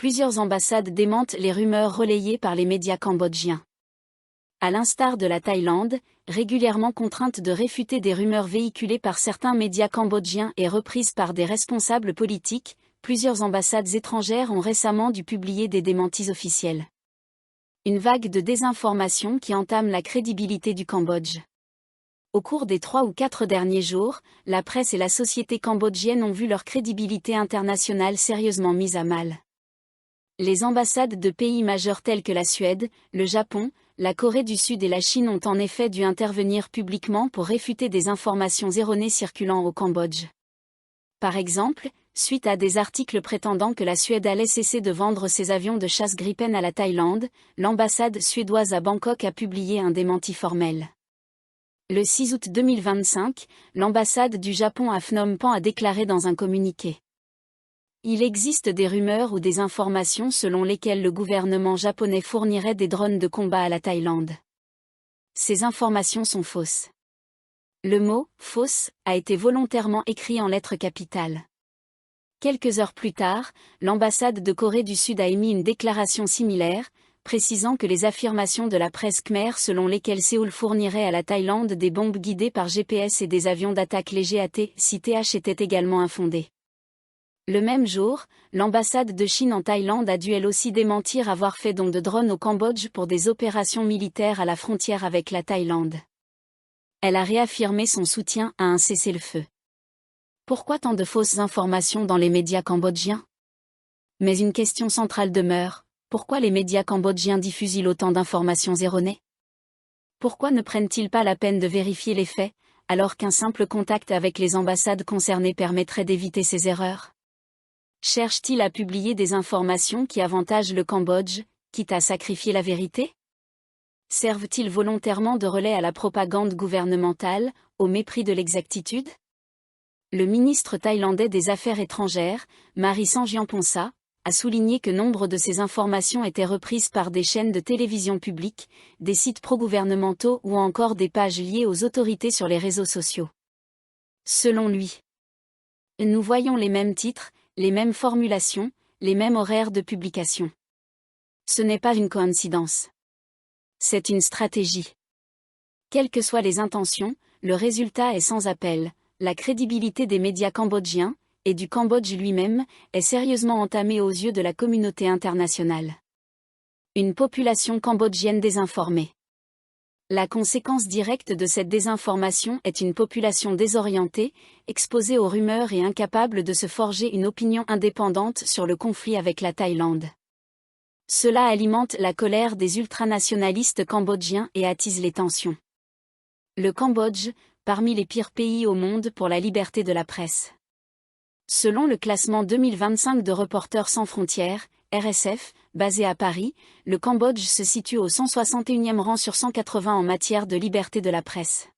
plusieurs ambassades démentent les rumeurs relayées par les médias cambodgiens. À l'instar de la Thaïlande, régulièrement contrainte de réfuter des rumeurs véhiculées par certains médias cambodgiens et reprises par des responsables politiques, plusieurs ambassades étrangères ont récemment dû publier des démentis officiels. Une vague de désinformation qui entame la crédibilité du Cambodge. Au cours des 3 ou 4 derniers jours, la presse et la société cambodgienne ont vu leur crédibilité internationale sérieusement mise à mal. Les ambassades de pays majeurs tels que la Suède, le Japon, la Corée du Sud et la Chine ont en effet dû intervenir publiquement pour réfuter des informations erronées circulant au Cambodge. Par exemple, suite à des articles prétendant que la Suède allait cesser de vendre ses avions de chasse Gripen à la Thaïlande, l'ambassade suédoise à Bangkok a publié un démenti formel. Le 6 août 2025, l'ambassade du Japon à Phnom Penh a déclaré dans un communiqué. Il existe des rumeurs ou des informations selon lesquelles le gouvernement japonais fournirait des drones de combat à la Thaïlande. Ces informations sont fausses. Le mot « fausse » a été volontairement écrit en lettres capitales. Quelques heures plus tard, l'ambassade de Corée du Sud a émis une déclaration similaire, précisant que les affirmations de la presse khmer selon lesquelles Séoul fournirait à la Thaïlande des bombes guidées par GPS et des avions d'attaque légers AT-CTH étaient également infondées. Le même jour, l'ambassade de Chine en Thaïlande a dû elle aussi démentir avoir fait don de drones au Cambodge pour des opérations militaires à la frontière avec la Thaïlande. Elle a réaffirmé son soutien à un cessez-le-feu. Pourquoi tant de fausses informations dans les médias cambodgiens? Mais une question centrale demeure, pourquoi les médias cambodgiens diffusent-ils autant d'informations erronées? Pourquoi ne prennent-ils pas la peine de vérifier les faits, alors qu'un simple contact avec les ambassades concernées permettrait d'éviter ces erreurs? Cherchent-ils à publier des informations qui avantagent le Cambodge, quitte à sacrifier la vérité? Servent-ils volontairement de relais à la propagande gouvernementale, au mépris de l'exactitude? Le ministre thaïlandais des Affaires étrangères, Marie Sangyeongponsa, a souligné que nombre de ces informations étaient reprises par des chaînes de télévision publiques, des sites pro-gouvernementaux ou encore des pages liées aux autorités sur les réseaux sociaux. Selon lui, nous voyons les mêmes titres, les mêmes formulations, les mêmes horaires de publication. Ce n'est pas une coïncidence. C'est une stratégie. Quelles que soient les intentions, le résultat est sans appel. La crédibilité des médias cambodgiens, et du Cambodge lui-même, est sérieusement entamée aux yeux de la communauté internationale. Une population cambodgienne désinformée. La conséquence directe de cette désinformation est une population désorientée, exposée aux rumeurs et incapable de se forger une opinion indépendante sur le conflit avec la Thaïlande. Cela alimente la colère des ultranationalistes cambodgiens et attise les tensions. Le Cambodge, parmi les pires pays au monde pour la liberté de la presse. Selon le classement 2025 de Reporters sans frontières, RSF, basé à Paris, le Cambodge se situe au 161e rang sur 180 en matière de liberté de la presse.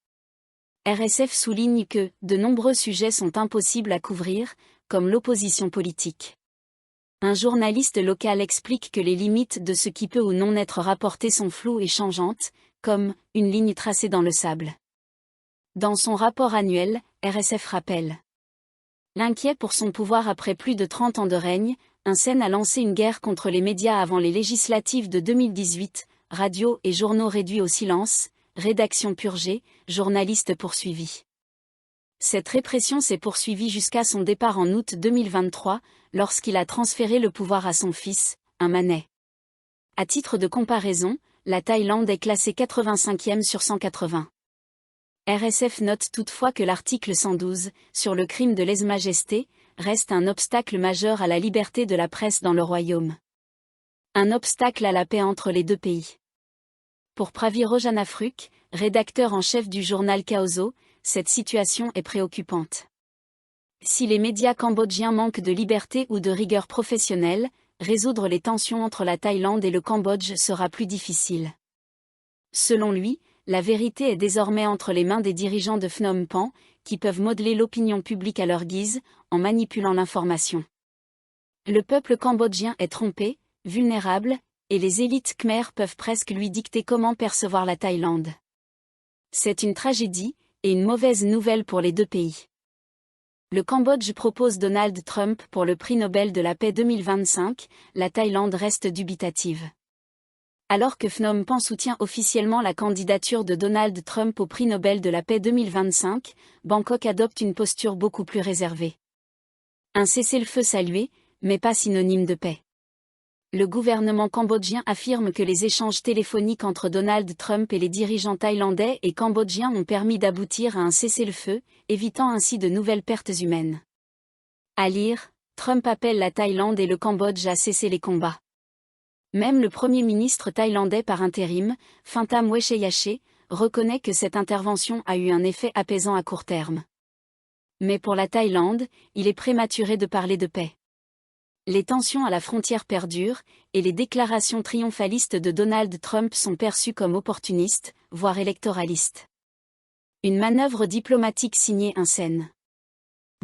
RSF souligne que de nombreux sujets sont impossibles à couvrir, comme l'opposition politique. Un journaliste local explique que les limites de ce qui peut ou non être rapporté sont floues et changeantes, comme une ligne tracée dans le sable. Dans son rapport annuel, RSF rappelle. L'inquiet pour son pouvoir après plus de 30 ans de règne, Un Sen a lancé une guerre contre les médias avant les législatives de 2018, radio et journaux réduits au silence, rédaction purgée, journalistes poursuivis. Cette répression s'est poursuivie jusqu'à son départ en août 2023, lorsqu'il a transféré le pouvoir à son fils, un Manet. À titre de comparaison, la Thaïlande est classée 85e sur 180. RSF note toutefois que l'article 112, sur le crime de lèse-majesté, reste un obstacle majeur à la liberté de la presse dans le royaume. Un obstacle à la paix entre les deux pays. Pour Pravi Rojanafruk, rédacteur en chef du journal Kaozo, cette situation est préoccupante. Si les médias cambodgiens manquent de liberté ou de rigueur professionnelle, résoudre les tensions entre la Thaïlande et le Cambodge sera plus difficile. Selon lui, la vérité est désormais entre les mains des dirigeants de Phnom Penh, qui peuvent modeler l'opinion publique à leur guise, en manipulant l'information. Le peuple cambodgien est trompé, vulnérable, et les élites khmères peuvent presque lui dicter comment percevoir la Thaïlande. C'est une tragédie, et une mauvaise nouvelle pour les deux pays. Le Cambodge propose Donald Trump pour le prix Nobel de la paix 2025, la Thaïlande reste dubitative. Alors que Phnom Penh soutient officiellement la candidature de Donald Trump au prix Nobel de la paix 2025, Bangkok adopte une posture beaucoup plus réservée. Un cessez-le-feu salué, mais pas synonyme de paix. Le gouvernement cambodgien affirme que les échanges téléphoniques entre Donald Trump et les dirigeants thaïlandais et cambodgiens ont permis d'aboutir à un cessez-le-feu, évitant ainsi de nouvelles pertes humaines. À lire, Trump appelle la Thaïlande et le Cambodge à cesser les combats. Même le Premier ministre thaïlandais par intérim, Phantam Wechayachai, reconnaît que cette intervention a eu un effet apaisant à court terme. Mais pour la Thaïlande, il est prématuré de parler de paix. Les tensions à la frontière perdurent, et les déclarations triomphalistes de Donald Trump sont perçues comme opportunistes, voire électoralistes. Une manœuvre diplomatique signée Hun Sen.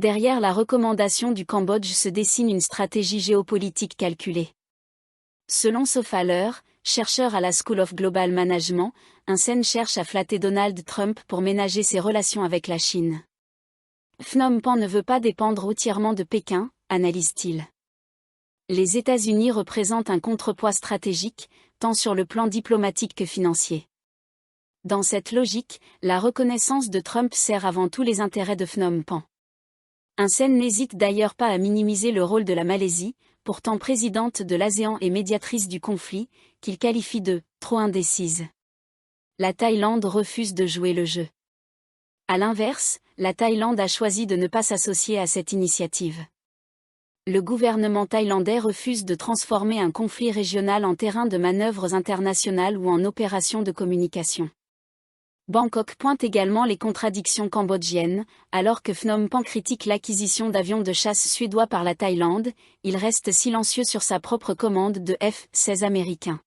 Derrière la recommandation du Cambodge se dessine une stratégie géopolitique calculée. Selon Sophaler, chercheur à la School of Global Management, Hun Sen cherche à flatter Donald Trump pour ménager ses relations avec la Chine. Phnom Penh ne veut pas dépendre entièrement de Pékin, analyse-t-il. Les États-Unis représentent un contrepoids stratégique, tant sur le plan diplomatique que financier. Dans cette logique, la reconnaissance de Trump sert avant tout les intérêts de Phnom Penh. Hun Sen n'hésite d'ailleurs pas à minimiser le rôle de la Malaisie, pourtant présidente de l'ASEAN et médiatrice du conflit, qu'il qualifie de « trop indécise ». La Thaïlande refuse de jouer le jeu. À l'inverse, la Thaïlande a choisi de ne pas s'associer à cette initiative. Le gouvernement thaïlandais refuse de transformer un conflit régional en terrain de manœuvres internationales ou en opération de communication. Bangkok pointe également les contradictions cambodgiennes, alors que Phnom Penh critique l'acquisition d'avions de chasse suédois par la Thaïlande, il reste silencieux sur sa propre commande de F-16 américains.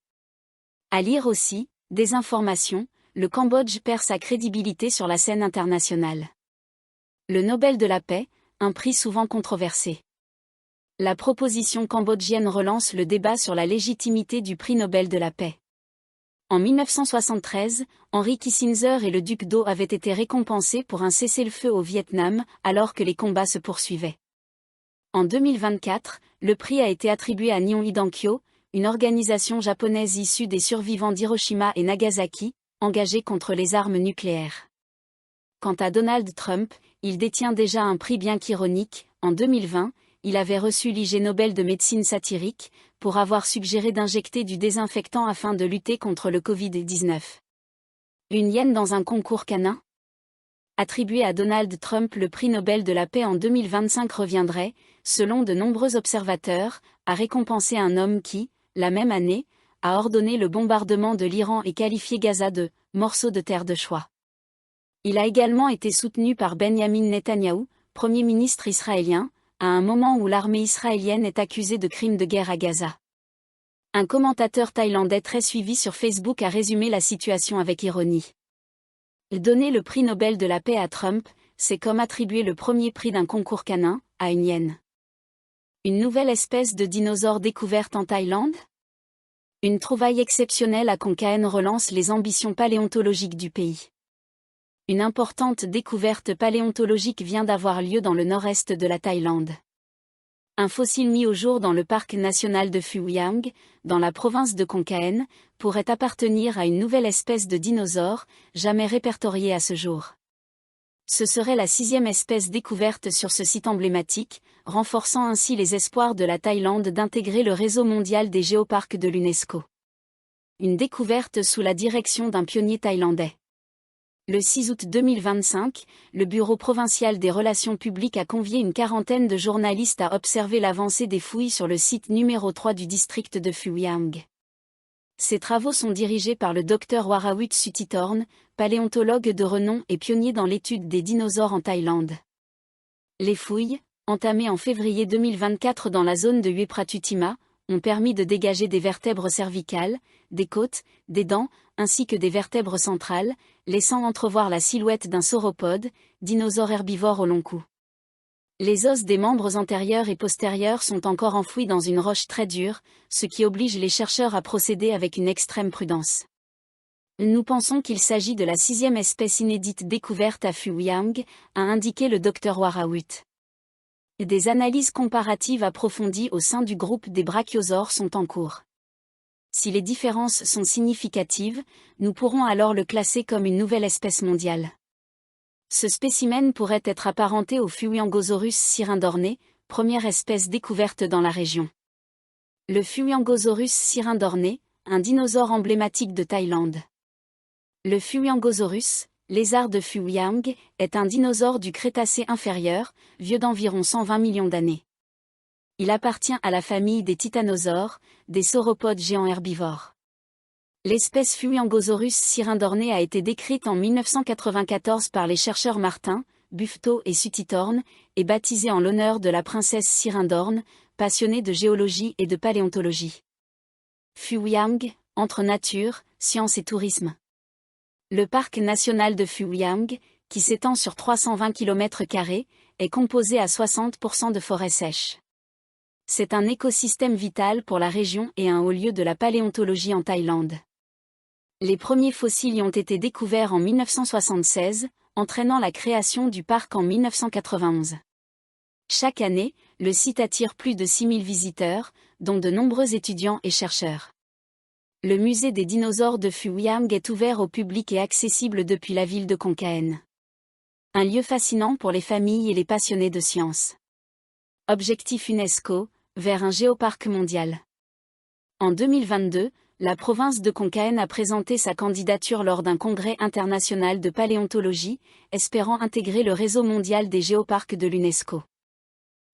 À lire aussi, désinformation, le Cambodge perd sa crédibilité sur la scène internationale. Le Nobel de la paix, un prix souvent controversé. La proposition cambodgienne relance le débat sur la légitimité du prix Nobel de la paix. En 1973, Henry Kissinger et le duc d'O avaient été récompensés pour un cessez-le-feu au Vietnam, alors que les combats se poursuivaient. En 2024, le prix a été attribué à Nihon Hidankyo, une organisation japonaise issue des survivants d'Hiroshima et Nagasaki, engagée contre les armes nucléaires. Quant à Donald Trump, il détient déjà un prix bien qu'ironique. En 2020, il avait reçu l'Ig Nobel de médecine satirique, pour avoir suggéré d'injecter du désinfectant afin de lutter contre le Covid-19. Une hyène dans un concours canin ? Attribué à Donald Trump, le prix Nobel de la paix en 2025 reviendrait, selon de nombreux observateurs, à récompenser un homme qui, la même année, a ordonné le bombardement de l'Iran et qualifié Gaza de « morceau de terre de choix ». Il a également été soutenu par Benyamin Netanyahou, Premier ministre israélien, à un moment où l'armée israélienne est accusée de crimes de guerre à Gaza. Un commentateur thaïlandais très suivi sur Facebook a résumé la situation avec ironie. Donner le prix Nobel de la paix à Trump, c'est comme attribuer le premier prix d'un concours canin à une hyène. Une nouvelle espèce de dinosaure découverte en Thaïlande ? Une trouvaille exceptionnelle à Khon Kaen relance les ambitions paléontologiques du pays. Une importante découverte paléontologique vient d'avoir lieu dans le nord-est de la Thaïlande. Un fossile mis au jour dans le parc national de Phu Yang, dans la province de Khon Kaen, pourrait appartenir à une nouvelle espèce de dinosaure, jamais répertoriée à ce jour. Ce serait la 6e espèce découverte sur ce site emblématique, renforçant ainsi les espoirs de la Thaïlande d'intégrer le réseau mondial des géoparcs de l'UNESCO. Une découverte sous la direction d'un pionnier thaïlandais. Le 6 août 2025, le Bureau provincial des relations publiques a convié une quarantaine de journalistes à observer l'avancée des fouilles sur le site numéro 3 du district de Phu Yang. Ces travaux sont dirigés par le Dr Warawut Sutithorn, paléontologue de renom et pionnier dans l'étude des dinosaures en Thaïlande. Les fouilles, entamées en février 2024 dans la zone de Uepratutima, ont permis de dégager des vertèbres cervicales, des côtes, des dents, ainsi que des vertèbres centrales, laissant entrevoir la silhouette d'un sauropode, dinosaure herbivore au long cou. Les os des membres antérieurs et postérieurs sont encore enfouis dans une roche très dure, ce qui oblige les chercheurs à procéder avec une extrême prudence. Nous pensons qu'il s'agit de la 6e espèce inédite découverte à Phu Yang, a indiqué le Dr Warawut. Des analyses comparatives approfondies au sein du groupe des brachiosaures sont en cours. Si les différences sont significatives, nous pourrons alors le classer comme une nouvelle espèce mondiale. Ce spécimen pourrait être apparenté au Fuiangosaurus cyrindorné, première espèce découverte dans la région. Le Fuiangosaurus cyrindorné, un dinosaure emblématique de Thaïlande. Le Fuiangosaurus, lézard de Fuiang, est un dinosaure du Crétacé inférieur, vieux d'environ 120 millions d'années. Il appartient à la famille des titanosaures, des sauropodes géants herbivores. L'espèce Fuiangosaurus cyrindorné a été décrite en 1994 par les chercheurs Martin, Buffetot et Sutithorn, et baptisée en l'honneur de la princesse Cyrindorn, passionnée de géologie et de paléontologie. Fuiang, entre nature, science et tourisme. Le parc national de Fuiang, qui s'étend sur 320 km², est composé à 60% de forêts sèches. C'est un écosystème vital pour la région et un haut lieu de la paléontologie en Thaïlande. Les premiers fossiles y ont été découverts en 1976, entraînant la création du parc en 1991. Chaque année, le site attire plus de 6000 visiteurs, dont de nombreux étudiants et chercheurs. Le musée des dinosaures de Fuiang est ouvert au public et accessible depuis la ville de Khon Kaen. Un lieu fascinant pour les familles et les passionnés de sciences. Objectif UNESCO, vers un géoparc mondial. En 2022, la province de Khon Kaen a présenté sa candidature lors d'un congrès international de paléontologie, espérant intégrer le réseau mondial des géoparcs de l'UNESCO.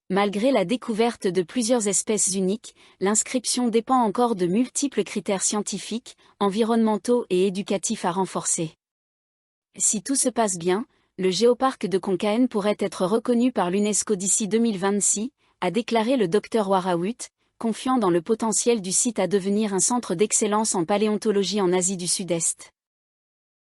Malgré la découverte de plusieurs espèces uniques, l'inscription dépend encore de multiples critères scientifiques, environnementaux et éducatifs à renforcer. Si tout se passe bien, le géoparc de Khon Kaen pourrait être reconnu par l'UNESCO d'ici 2026, a déclaré le Dr Warawut, confiant dans le potentiel du site à devenir un centre d'excellence en paléontologie en Asie du Sud-Est.